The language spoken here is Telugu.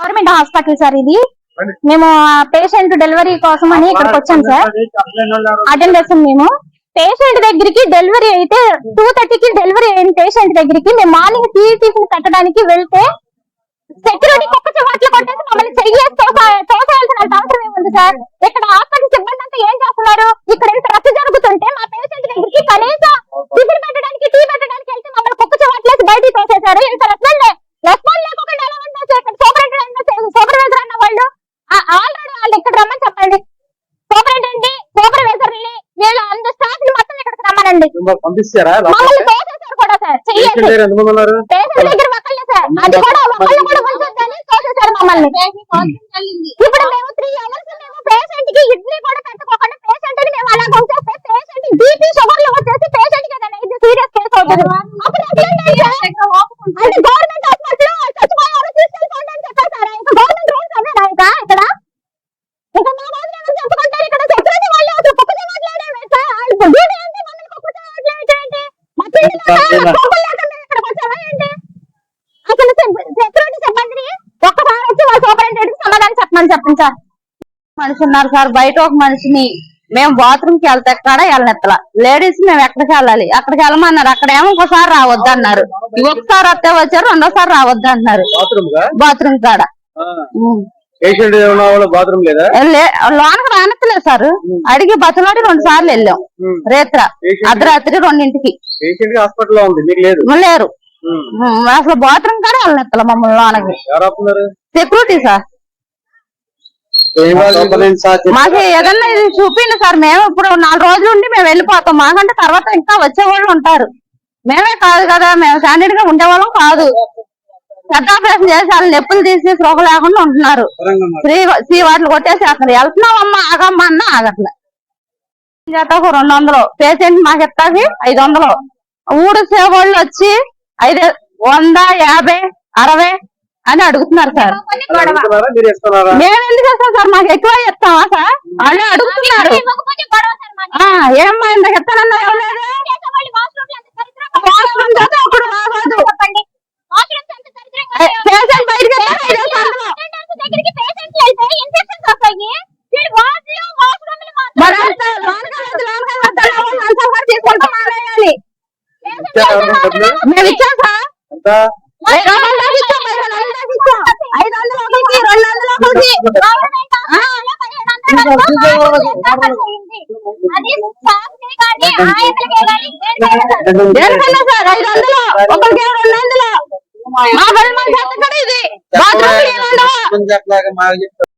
గవర్నమెంట్ హాస్పిటల్ సార్ ఇది. మేము పేషెంట్ డెలివరీ కోసం అని ఇక్కడికి వచ్చాం సార్. అటెండ్ చేస్తాం మేము. పేషెంట్ దగ్గరికి డెలివరీ అయితే 2:30కి డెలివరీ అయిన పేషెంట్ దగ్గరికి మేము మార్నింగ్ టీసీని కట్టడానికి వెళ్తే సెక్యూరిటీ కుక్క చెవాట్లు కొట్టేసి మమ్మల్ని చెయ్యేసి తోసేయాల్సిన అవసరం ఏముంది సార్? ఇక్కడ హాస్పిటల్ సిబ్బంది అంతా ఏం చేస్తున్నారు? ఇక్కడ ఎంత రచ్చ జరుగుతుంటే మా పేషెంట్ దగ్గరికి కనీసం టిఫిన్ పెట్టడానికి టీ పెట్టడానికి వెళ్తే మమ్మల్ని కుక్క చెవాట్లేసి బయటికి తోసేశారు. ఇంత రెస్పాన్స్ లేకుండా ఎలా ఉంటారు సార్? ఇక్కడ సూపర్వైజర్ అన్న వాళ్ళు ఆల్రెడీ వాళ్ళు ఇక్కడ రమ్మని చెప్పండి. సూపరింటెండెంట్ సూపర్వైజర్ వీళ్ళు అందరు స్టాఫ్ ని మొత్తం ఇక్కడికి రమ్మనండి. మమ్మల్ని తోసేశారు కూడా సార్. చెయ్యేసి పేషెంట్ దగ్గర ఒక్కళ్ళే సార్. అది కూడా ఒక్కళ్ళు కూడా ఉంచొద్దని తోసేశారు మమ్మల్ని. ఇప్పుడు మేము 3 hours మేము పేషెంట్ కి ఇడ్లీ కూడా పెట్టుకోకుండా పేషెంట్ ని మేము అలా ఉంచేస్తే పేషెంట్ బీపీ షుగర్లు వచ్చేసి పేషెంట్ కి ఏదైనా ఇది సీరియస్ కేసు అవుతుంది. అప్పుడు అంటే గవర్నమెంట్ హాస్పిటల్ చచ్చిపోయారు తీసుకెళ్ళిపోండి అని చెప్పారు సార్. ఇంకా గవర్నమెంట్ రూల్స్ అవేనా ఇంకా ఇక్కడ? ఇంకా మా వాళ్ళు ఏమని చెప్పుకుంటారు? ఇక్కడ సెక్యూరిటీ వాళ్ళు అసలు కుక్క చేయట్లేదేమే సార్? డ్యూటీ ఏంటి? మమ్మల్ని కుక్క చేయట్లేదేంటి? మా పిల్లలు ఇక్కడికి వచ్చావా ఏంటి? అసలు సెక్యూరిటీ సిబ్బందిని ఒక్కసారి వచ్చి వాళ్ళ సూపరింటెండెంట్ సమాధానం చెప్పమని చెప్పండి సార్. మనిషి ఉన్నారు సార్. బయట ఒక మనిషిని మేము బాత్రూమ్ కి వెళ్తే ఎక్కడ వెళ్ళనెత్తల లేడీస్ మేము ఎక్కడికి వెళ్ళాలి అక్కడికి వెళ్ళమన్నారు. అక్కడ ఏమో ఒకసారి రావద్దు అన్నారు. ఒకసారి వస్తే వచ్చారు, రెండోసారి రావద్దు అన్నారు. బాత్రూమ్ కాడ లోనకి రానెత్తలేదు సార్. అడిగి బతలాడి 2 సార్లు వెళ్ళాం. రేత్ర అర్ధరాత్రి 2ంటికి లేరు. అసలు బాత్రూమ్ కాడ వెళ్ళనెత్తల మమ్మల్ని లోనకి. Security sir. మాకు ఏదన్నా ఇది చూపిండి సార్. మేము ఇప్పుడు 4 రోజులు ఉండి మేము వెళ్ళిపోతాం. మాకంటే తర్వాత ఇంకా వచ్చేవాళ్ళు ఉంటారు. మేమే కాదు కదా, మేము స్టాండర్డ్ గా ఉండేవాళ్ళం కాదు. పెద్ద ఆపరేషన్ చేసి వాళ్ళు నొప్పులు తీసి శ్రోగ లేకుండా ఉంటున్నారు. శ్రీ వాటిని కొట్టేసి అక్కడ వెళ్తున్నామమ్మా ఆగమ్మా అన్న ఆగట్లే. 200 పేషెంట్ మాకు ఎత్తాకి 500. ఊడు సేవాళ్ళు వచ్చి 100, 50, 60 అని అడుగుతున్నారు సార్. మేము ఎందుకు చేస్తాం సార్? మాకు ఎక్కువ చెప్తామా సార్? వాళ్ళు అడుగుతున్నారు. ఏమ్మా ఇంత చెప్తానన్నా పేషెంట్ బయటకి మేము ఇచ్చాం సార్. 500